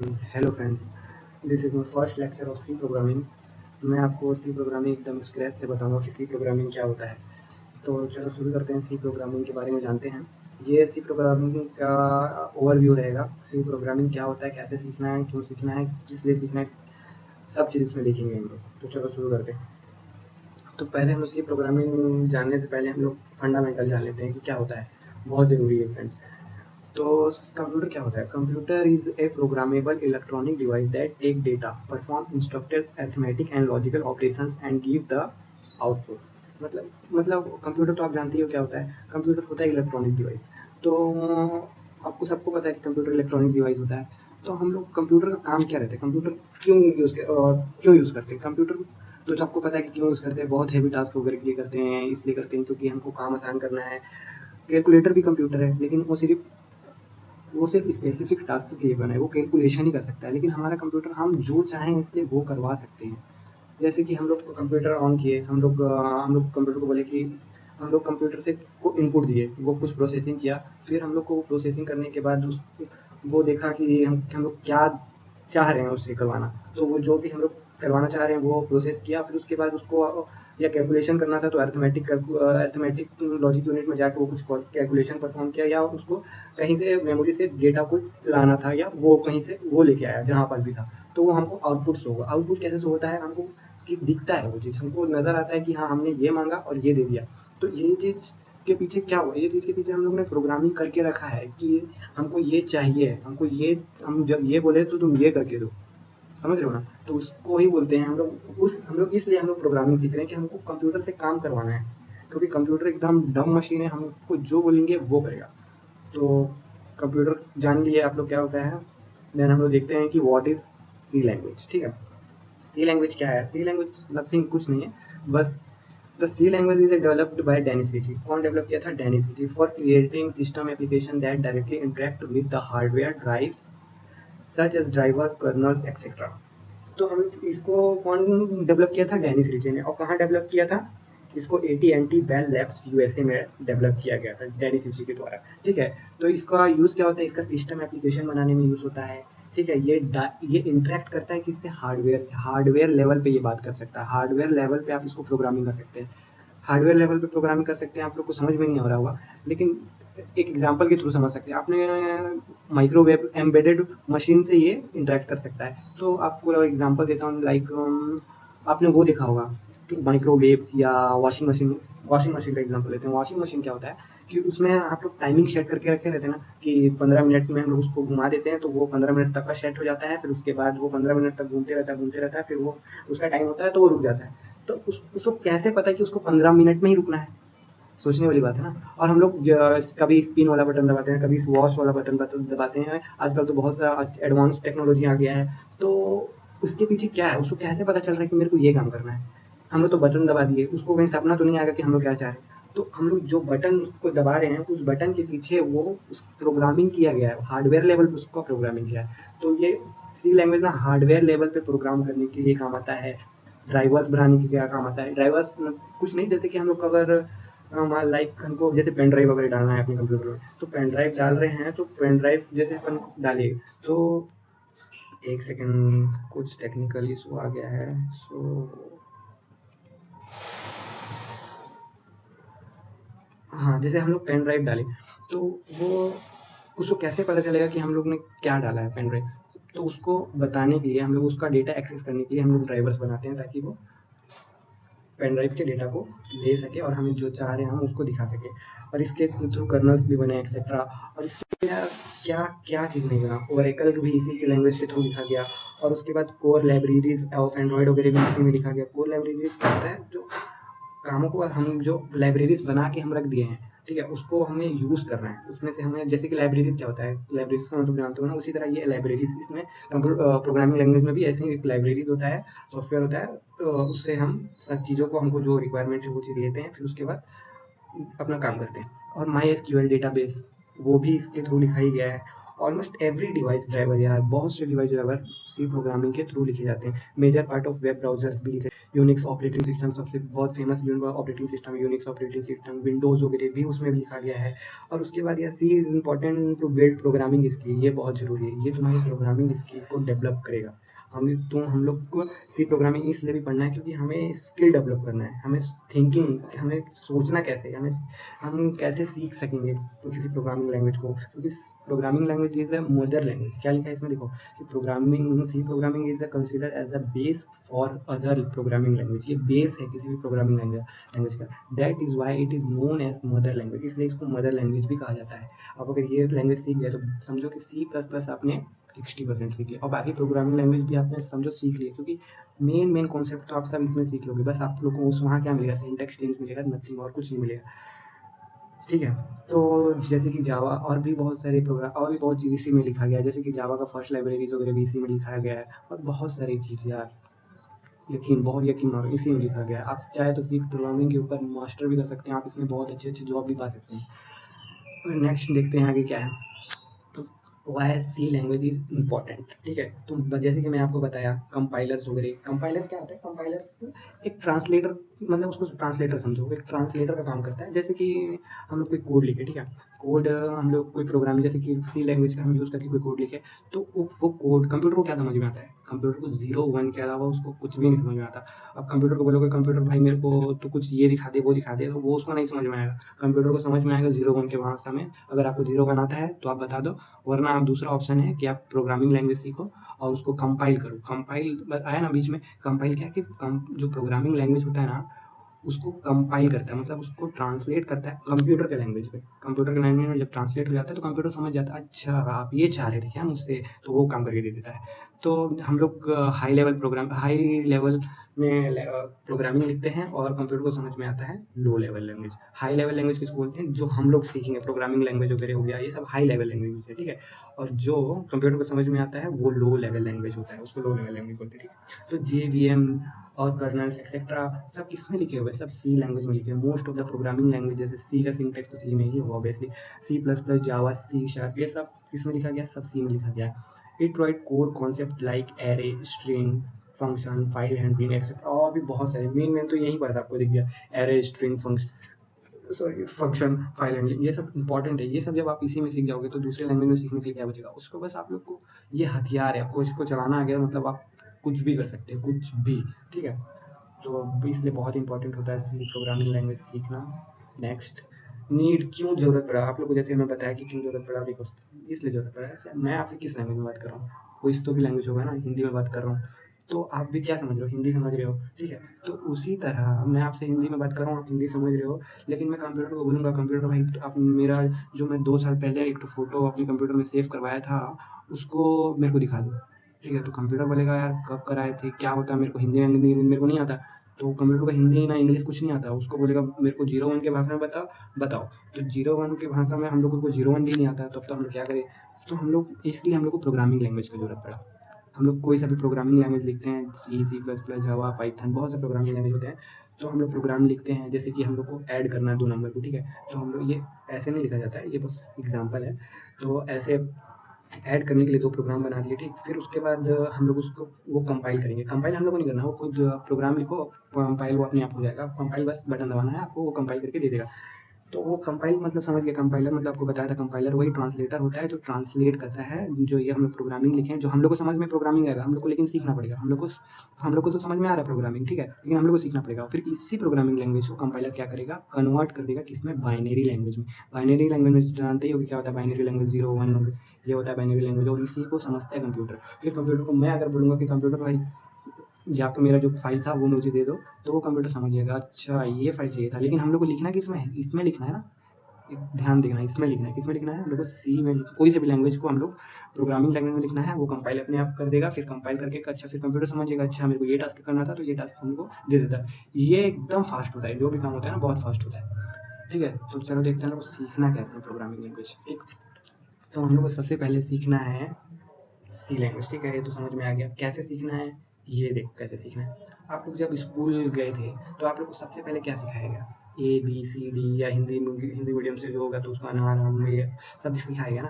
Hello friends, this is my first lecture of C programming. मैं आपको सी programming एकदम scratch से बताऊंगा कि सी प्रोग्रामिंग क्या होता है। तो चलो शुरू करते हैं, सी प्रोग्रामिंग के बारे में जानते हैं। ये सी प्रोग्रामिंग का ओवरव्यू रहेगा। सी प्रोग्रामिंग क्या होता है, कैसे सीखना है, क्यों सीखना है, किस लिए सीखना है, सब चीज़ इसमें देखेंगे हम लोग। तो चलो शुरू करते हैं। तो पहले हम सी प्रोग्रामिंग जानने से पहले हम लोग फंडामेंटल जान लेते हैं कि क्या होता है। बहुत ज़रूरी है फ्रेंड्स। तो कंप्यूटर क्या होता है? Computer is a programmable electronic device that take data, perform instructed arithmetic and logical operations and give the output. मतलब कंप्यूटर तो आप जानते ही हो क्या होता है। कंप्यूटर होता है इलेक्ट्रॉनिक डिवाइस। तो आपको सबको पता है कि कंप्यूटर इलेक्ट्रॉनिक डिवाइस होता है। तो हम लोग कंप्यूटर का काम क्या रहता है, कंप्यूटर क्यों यूज़ करते हैं कंप्यूटर? तो जो आपको पता है कि क्यों यूज़ करते हैं, बहुत हैवी टास्क वगैरह के लिए करते हैं। इसलिए करते हैं क्योंकि हमको काम आसान करना है। कैलकुलेटर भी कंप्यूटर है, लेकिन वो सिर्फ स्पेसिफिक टास्क के लिए बना है, वो कैलकुलेशन ही कर सकता है। लेकिन हमारा कंप्यूटर हम जो चाहें इससे वो करवा सकते हैं। जैसे कि हम लोग कंप्यूटर ऑन किए, हम लोग कंप्यूटर को बोले कि हम लोग कंप्यूटर से को इनपुट दिए, वो कुछ प्रोसेसिंग किया। फिर हम लोग को प्रोसेसिंग करने के बाद वो देखा कि हम लोग क्या चाह रहे हैं उससे करवाना। तो वो जो भी हम लोग करवाना चाह रहे हैं वो प्रोसेस किया। फिर उसके बाद उसको या कैलकुलेशन करना था तो अरिथमेटिक लॉजिक यूनिट में जाके वो कुछ कैलकुलेशन परफॉर्म किया, या उसको कहीं से मेमोरी से डेटा को लाना था, या वो कहीं से वो लेके आया जहाँ पास भी था। तो वो हमको आउटपुट शो होगा। आउटपुट कैसे शो होता है? हमको कि दिखता है, वो चीज़ हमको नज़र आता है कि हाँ, हमने ये मांगा और ये दे दिया। तो ये चीज़ के पीछे क्या हुआ? ये चीज़ के पीछे हम लोग ने प्रोग्रामिंग करके रखा है कि हमको ये चाहिए, हमको ये, हम जब ये बोले तो तुम ये करके दो। समझ रहे हो ना? तो उसको ही बोलते हैं हम लोग इसलिए हम लोग प्रोग्रामिंग सीख रहे हैं कि हमको कंप्यूटर से काम करवाना है। क्योंकि कंप्यूटर एकदम डम मशीन है, हमको जो बोलेंगे वो करेगा। तो कंप्यूटर जान लिए आप लोग क्या होता है। देन हम लोग देखते हैं कि व्हाट इज़ सी लैंग्वेज। ठीक है? सी लैंग्वेज क्या है? सी लैंग्वेज नथिंग, कुछ नहीं है। बस the C language is developed by Dennis Ritchie. कौन डेवलप किया था? Dennis Ritchie. For creating system application that directly interact with the hardware drives such as drivers, kernels etcetera. तो हम इसको कौन डेवलप किया था? डेनिस रिचे ने। और कहाँ डेवलप किया था? इसको AT&T बेल लैब्स USA में डेवलप किया गया था डेनिस रिची के द्वारा। ठीक है? तो इसका यूज़ क्या होता है? इसका सिस्टम एप्लीकेशन बनाने में यूज़ होता है। ठीक है? ये इंटरेक्ट करता है किससे? हार्डवेयर। हार्डवेयर लेवल पे ये बात कर सकता है। हार्डवेयर लेवल पे आप इसको प्रोग्रामिंग कर सकते हैं। हार्डवेयर लेवल पे प्रोग्रामिंग कर सकते हैं। आप लोग को समझ में नहीं आ रहा होगा, लेकिन एक एग्जांपल के थ्रू समझ सकते हैं। आपने माइक्रोवेव एम्बेडेड मशीन से ये इंटरेक्ट कर सकता है। तो आपको एग्जांपल देता हूँ, लाइक आपने वो देखा होगा माइक्रोवेव्स या वॉशिंग मशीन का एग्जांपल लेते हैं। वॉशिंग मशीन क्या होता है कि उसमें आप लोग टाइमिंग सेट करके रखे रहते हैं ना, कि 15 मिनट में हम लोग उसको घुमा देते हैं तो वो 15 मिनट तक का सेट हो जाता है। फिर उसके बाद वो 15 मिनट तक घूमते रहता है, फिर वो उसका टाइम होता है तो वो रुक जाता है। तो उसको कैसे पता है कि उसको 15 मिनट में ही रुकना है? सोचने वाली बात है ना। और हम लोग कभी स्पिन वाला बटन दबाते हैं, कभी वॉश वाला बटन दबाते हैं। आजकल तो बहुत सा एडवांस टेक्नोलॉजी आ गया है। तो उसके पीछे क्या है? उसको कैसे पता चल रहा है कि मेरे को ये काम करना है? हम लोग तो बटन दबा दिए, उसको कहीं सपना तो नहीं आएगा कि हम लोग क्या चाह रहे हैं। तो हम लोग जो बटन को दबा रहे हैं, उस बटन के पीछे वो उस प्रोग्रामिंग किया गया है, हार्डवेयर लेवल पे उसका प्रोग्रामिंग किया है। तो ये सी लैंग्वेज ना हार्डवेयर लेवल पे प्रोग्राम करने के लिए काम आता है। ड्राइवर्स बनाने के लिए काम आता है। ड्राइवर्स कुछ नहीं, जैसे कि हम लोग अगर लाइक हमको जैसे पेन ड्राइव वगैरह डालना है अपने कंप्यूटर में, तो पेन ड्राइव डाल रहे हैं, तो पेन ड्राइव जैसे अपन डालिए तो एक सेकेंड, कुछ टेक्निकल इशू आ गया है। हाँ, जैसे हम लोग पेन ड्राइव डालें तो वो उसको कैसे पता चलेगा कि हम लोग ने क्या डाला है पेन ड्राइव? तो उसको बताने के लिए हम लोग उसका डेटा एक्सेस करने के लिए हम लोग ड्राइवर्स बनाते हैं, ताकि वो पेन ड्राइव के डेटा को ले सके और हमें जो चाह रहे हैं हम उसको दिखा सके। और इसके थ्रू कर्नल्स भी बने एक्सेट्रा। और इसके यार क्या क्या चीज़ नहीं बना, ओरेकल भी इसी की लैंग्वेज के थ्रू लिखा गया। और उसके बाद कोर लाइब्रेरीज ऑफ एंड्रॉयड वगैरह भी इसी में लिखा गया। कोर लाइब्रेरीज क्या होता है? जो कामों को हम जो लाइब्रेरीज बना के हम रख दिए हैं, ठीक है, उसको हमें यूज़ करना है। उसमें से हमें, जैसे कि लाइब्रेरीज क्या होता है, लाइब्रेरीज का मतलब जानते हो ना, उसी तरह ये लाइब्रेरीज इसमें प्रोग्रामिंग लैंग्वेज में भी ऐसे ही एक लाइब्रेरीज होता है, सॉफ्टवेयर होता है। तो उससे हम सब चीज़ों को, हमको जो रिक्वायरमेंट है वो चीज़ लेते हैं, फिर उसके बाद अपना काम करते हैं। और माई एसक्यूएल डेटाबेस, वो भी इसके थ्रू लिखा ही गया है। ऑलमोस्ट एवरी डिवाइस ड्राइवर, यार बहुत से डिवाइस ड्राइवर सी प्रोग्रामिंग के थ्रू लिखे जाते हैं। Major part of web browsers भी लिखे, यूनिक्स ऑपरेटिंग सिस्टम सबसे बहुत famous operating system, Unix operating system, Windows वगैरह भी उसमें भी लिखा गया है। और उसके बाद यह C is important to build programming skill, ये बहुत ज़रूरी है, ये तुम्हारी प्रोग्रामिंग स्किल को डेवलप करेगा। हम लोग को सी प्रोग्रामिंग इसलिए भी पढ़ना है क्योंकि हमें स्किल डेवलप करना है, हमें थिंकिंग, हमें सोचना कैसे है, हम कैसे सीख सकेंगे तो किसी प्रोग्रामिंग लैंग्वेज को, क्योंकि programming language is a mother language. क्या लिखा है इसमें देखो कि programming is a consider as a base for other programming language, ये बेस है किसी भी प्रोग्रामिंग लैंग्वेज का। That is why it is known as mother language, इसलिए इसको मदर लैंग्वेज भी कहा जाता है। अब अगर ये लैंग्वेज सीख गए तो समझो कि C++ आपने 60% सीख लिया, और बाकी प्रोग्रामिंग लैंग्वेज भी आपने समझो सीख लिया, क्योंकि मेन कॉन्सेप्ट तो आप सब इसमें सीख लोगे। बस आप लोगों को उस वहाँ क्या मिलेगा, सिंटैक्स चेंज मिलेगा, नथिंग, और कुछ नहीं मिलेगा। ठीक है, तो जैसे कि जावा और भी बहुत सारे प्रोग्राम और भी बहुत चीज़ इसी में लिखा गया है, जैसे कि जावा का फर्स्ट लाइब्रेरीज वगैरह भी इसी में लिखा गया है, और बहुत सारी चीज़ यार, यकीन मानो इसी में लिखा गया है। आप चाहे तो सिर्फ प्रोग्रामिंग के ऊपर मास्टर भी कर सकते हैं, आप इसमें बहुत अच्छे अच्छे जॉब भी पा सकते हैं। और नेक्स्ट देखते हैं आगे क्या है। तो why C language is important, ठीक है। तो जैसे कि मैं आपको बताया कंपाइलर्स वगैरह, कंपाइलर्स क्या होता है, कंपाइलर्स एक ट्रांसलेटर, मतलब उसको ट्रांसलेटर समझो, एक ट्रांसलेटर का काम करता है। जैसे कि हम लोग कोई कोड लिखे, ठीक है, कोड हम लोग कोई प्रोग्राम जैसे कि सी लैंग्वेज का हम यूज़ करके कोई कोड लिखे, तो वो कोड कंप्यूटर को क्या समझ में आता है, कंप्यूटर को 0 1 के अलावा उसको कुछ भी नहीं समझ में आता। अब कंप्यूटर को बोलोगे कंप्यूटर भाई मेरे को तो कुछ ये दिखा दे वो दिखा दे, तो वो उसको नहीं समझ में आएगा। कंप्यूटर को समझ में आएगा 0 1 के भाषा में। अगर आपको 0 1 आता है तो आप बता दो, वरना आप दूसरा ऑप्शन है कि आप प्रोग्रामिंग लैंग्वेज सीखो और उसको कंपाइल करो। कंपाइल आया ना बीच में, कंपाइल क्या है कि जो प्रोग्रामिंग लैंग्वेज होता है ना, उसको कंपाइल करता है, मतलब उसको ट्रांसलेट करता है कंप्यूटर के लैंग्वेज में। कंप्यूटर के लैंग्वेज में जब ट्रांसलेट हो जाता है तो कंप्यूटर समझ जाता है, अच्छा आप ये चाह रहे थे क्या मुझसे, तो वो काम करके दे देता है। तो हम लोग हाई लेवल में प्रोग्रामिंग लिखते हैं और कंप्यूटर को समझ में आता है low level language. High level language किसको बोलते हैं, जो हम लोग सीखेंगे, प्रोग्रामिंग लैंग्वेज वगैरह हो गया, ये सब हाई लेवल लैंग्वेज है, ठीक है। और जो कंप्यूटर को समझ में आता है वो लो लेवल लैंग्वेज होता है, उसको लो लेवल लैंग्वेज बोलते हैं, ठीक है। तो JVM और कर्नल्स एक्सेट्रा सब किसमें लिखे हुए हैं, सब सी लैंग्वेज में लिखे हुए हैं। Most of the programming language, जैसे सी का सिंटैक्स तो सी में ही होगा ऑब्वियसली, C++, जावा, C#, ये सब किसमें लिखा गया, सब सी में लिखा गया है। It provide core concept like array, string, function, file handling etcetera, और भी बहुत सारे। मेन तो यही बस आपको दिख गया, array, string, function, file handling, ये सब इंपॉर्टेंट है। ये सब जब आप इसी में सीख जाओगे तो दूसरे लैंग्वेज में सीखने के लिए क्या बचेगा, उसको बस आप लोग को ये हथियार है, आपको इसको चलाना आ गया मतलब आप कुछ भी कर सकते हैं, कुछ भी, ठीक है। तो इसलिए बहुत इंपॉर्टेंट होता है सी प्रोग्रामिंग लैंग्वेज सीखना। नेक्स्ट, नीड, क्यों ज़रूरत पड़ा आप लोग को, जैसे हमें बताया कि क्यों ज़रूरत पड़ा, देखो इसलिए ज़रूरत पड़ा है। मैं आपसे किस लैंग्वेज में बात कर रहा हूँ, कोई तो भी लैंग्वेज होगा ना, हिंदी में बात कर रहा हूँ, तो आप भी क्या समझ रहे हो, हिंदी समझ रहे हो, ठीक है। तो उसी तरह मैं आपसे हिंदी में बात कर रहा हूँ, आप हिंदी समझ रहे हो, लेकिन मैं कंप्यूटर को बोलूँगा कंप्यूटर भाई तो आप मेरा जो मैं 2 साल पहले एक तो फ़ोटो अपने कंप्यूटर में सेव करवाया था, उसको मेरे को दिखा दो, ठीक है। तो कंप्यूटर बोलेगा यार कब कराए थे, क्या होता है, मेरे को हिंदी में मेरे को नहीं आता। तो कंप्यूटर को हिंदी ना इंग्लिश कुछ नहीं आता, उसको बोलेगा मेरे को 0 1 के भाषा में बताओ। तो 0 1 की भाषा में हम लोगों को 0 1 भी नहीं आता, तो अब तो हम लोग क्या करें। तो हम लोग इसलिए हम लोग को प्रोग्रामिंग लैंग्वेज की ज़रूरत पड़ा। हम लोग कोई सा भी प्रोग्रामिंग लैंग्वेज लिखते हैं, C++, जावा, पाइथन, बहुत से प्रोग्रामिंग लैंग्वेज होते हैं। तो हम लोग प्रोग्राम लिखते हैं, जैसे कि हम लोग को ऐड करना है 2 नंबर को, ठीक है। तो हम लोग ये ऐसे नहीं लिखा जाता है, ये बस एग्जाम्पल है। तो ऐसे ऐड करने के लिए 2 प्रोग्राम बना दिए, ठीक। फिर उसके बाद हम लोग उसको वो कंपाइल करेंगे। कंपाइल हम लोग को नहीं करना, वो खुद प्रोग्राम लिखो, कंपाइल वो अपने आप हो जाएगा। कंपाइल बस बटन दबाना है, आपको वो कंपाइल करके दे देगा। तो वो कंपाइल मतलब समझ गए, कंपाइलर मतलब आपको बताया था, कंपाइलर वही ट्रांसलेटर होता है जो ट्रांसलेट करता है जो ये हम लोग प्रोग्रामिंग लिखे हैं, जो हम लोग को समझ में प्रोग्रामिंग आएगा, हम लोग को लेकिन सीखना पड़ेगा। हम लोग को तो समझ में आ रहा है प्रोग्रामिंग, ठीक है, लेकिन हम लोग को सीखना पड़ेगा। फिर इसी प्रोग्रामिंग लैंग्वेज को कंपाइलर क्या करेगा, कन्वर्ट कर देगा किसमें, बाइनरी लैंग्वेज में। बाइनरी लैंग्वेज में जानते ही हो कि क्या होता है बाइनरी लैंग्वेज, 0 1, ये होता है बाइनरी लैंग्वेज, और इसी को समझता है कंप्यूटर। फिर कंप्यूटर को मैं अगर बोलूँगा कि कंप्यूटर भाई या तो मेरा जो फाइल था वो मुझे दे दो, तो वो कंप्यूटर समझ जाएगा, अच्छा ये फाइल चाहिए था। लेकिन हम लोग को लिखना किसमें है, इसमें लिखना है ना, ध्यान देना, इसमें लिखना है, किसमें लिखना है, हम लोग को सी में, कोई से भी लैंग्वेज को हम लोग प्रोग्रामिंग लैंग्वेज में लिखना है। वो कंपाइल अपने आप कर देगा, फिर कंपाइल करके अच्छा फिर कंप्यूटर समझेगा, अच्छा मेरे को ये टास्क करना था, तो ये टास्क हमको दे देता है। ये एकदम फास्ट होता है, जो भी काम होता है ना बहुत फास्ट होता है, ठीक है। तो चलो देखते हैं लोग सीखना कैसे प्रोग्रामिंग लैंग्वेज, ठीक। तो हम लोग को सबसे पहले सीखना है सी लैंग्वेज, ठीक है। ये तो समझ में आ गया कैसे सीखना है। ये देखो कैसे सीखना है। आप लोग जब स्कूल गए थे तो आप लोग को सबसे पहले क्या सिखाया गया, A B C D, या हिंदी मीडियम से जो होगा तो उसका नाम ये सब सिखाया गया ना।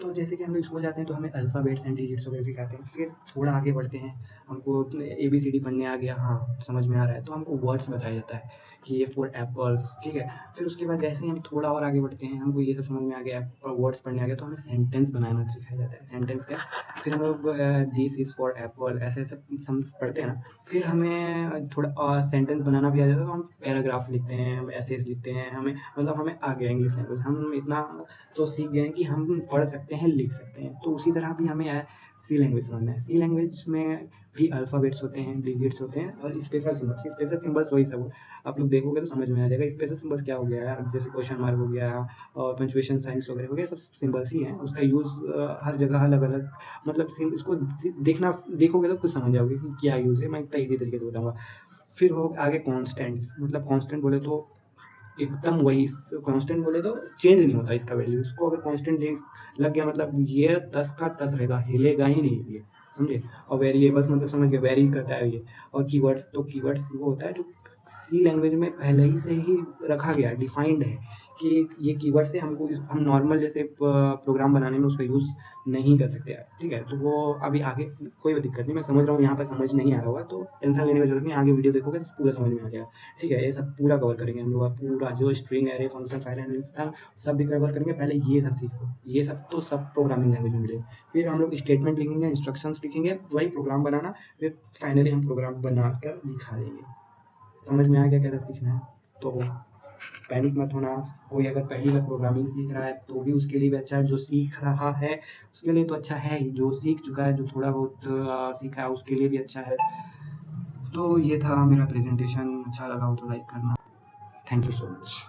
तो जैसे कि हम लोग स्कूल जाते हैं तो हमें अल्फ़ाबेट्स एंड डिजिट्स वगैरह सिखाते हैं, फिर थोड़ा आगे बढ़ते हैं, हमको ABCD पढ़ने आ गया, हाँ, समझ में आ रहा है, तो हमको वर्ड्स बताया जाता है कि A फॉर एप्पल्स, ठीक है? फिर उसके बाद जैसे ही हम थोड़ा और आगे बढ़ते हैं, हमको ये सब समझ में आ गया, वर्ड्स पढ़ने आ गया, तो हमें सेंटेंस बनाना सिखाया जाता है। सेंटेंस क्या? फिर हम लोग दिस इज़ फॉर एप्पल ऐसे-ऐसे सम पढ़ते हैं ना, फिर हमें थोड़ा सेंटेंस बनाना भी आ जाता है, तो हम पैराग्राफ लिखते हैं, हम एसेज लिखते हैं, हमें मतलब हमें आ गया इंग्लिश लैंग्वेज, हम इतना तो सीख गए हैं कि हम पढ़ सकते हैं, लिख सकते हैं। तो उसी तरह भी हमें सी लैंग्वेज समझना है। सी लैंग्वेज में भी अल्फ़ाबेट्स होते हैं, डिजिट्स होते हैं और स्पेशल सिंबल्स वही सब आप लोग देखोगे तो समझ में आ जाएगा। स्पेशल सिंबल्स क्या हो गया यार, जैसे क्वेश्चन मार्क हो गया और पंक्चुएशन साइंस वगैरह हो गया, सब सिंबल्स ही हैं। उसका यूज़ हर जगह अलग-अलग मतलब इसको देखना देखोगे तो खुद समझ जाओगे कि क्या यूज़ है। मैं इतना ईज़ी तरीके से बताऊँगा। फिर हो आगे कॉन्स्टेंट्स, मतलब कॉन्स्टेंट बोले तो एकदम वही कांस्टेंट बोले तो चेंज नहीं होता इसका वैल्यू। इसको अगर कांस्टेंट लग गया मतलब ये 10 का 10 रहेगा, हिलेगा ही नहीं ये, समझे? और वेरिएबल्स मतलब समझ गए, वेरी करता है ये। और कीवर्ड्स, तो कीवर्ड्स वो होता है जो सी लैंग्वेज में पहले ही से ही रखा गया है, डिफाइंड है कि ये कीवर्ड से हमको हम नॉर्मल जैसे प्रोग्राम बनाने में उसका यूज़ नहीं कर सकते यार, ठीक है? तो वो अभी आगे कोई दिक्कत नहीं, मैं समझ रहा हूँ यहाँ पर समझ नहीं आ रहा होगा तो टेंशन लेने की जरूरत नहीं, आगे वीडियो देखोगे तो पूरा समझ में आ जाएगा। ठीक है, ये सब पूरा कवर करेंगे हम लोग, अब पूरा जो string array function file and सब भी कवर करेंगे। पहले ये सब सीखो, ये सब तो सब प्रोग्रामिंग लैंग्वेज में मिलेगा। फिर हम लोग स्टेटमेंट लिखेंगे, इंस्ट्रक्शंस लिखेंगे, वही प्रोग्राम बनाना, फिर फाइनली हम प्रोग्राम बनाकर दिखा देंगे। समझ में आ गया कैसे सीखना है? तो पैनिक मत होना। कोई अगर पहली बार प्रोग्रामिंग सीख रहा है तो भी उसके लिए भी अच्छा है, जो सीख रहा है उसके लिए तो अच्छा है ही, जो सीख चुका है, जो थोड़ा बहुत सीखा है उसके लिए भी अच्छा है। तो ये था मेरा प्रेजेंटेशन, अच्छा लगा हो तो लाइक करना। Thank you so much.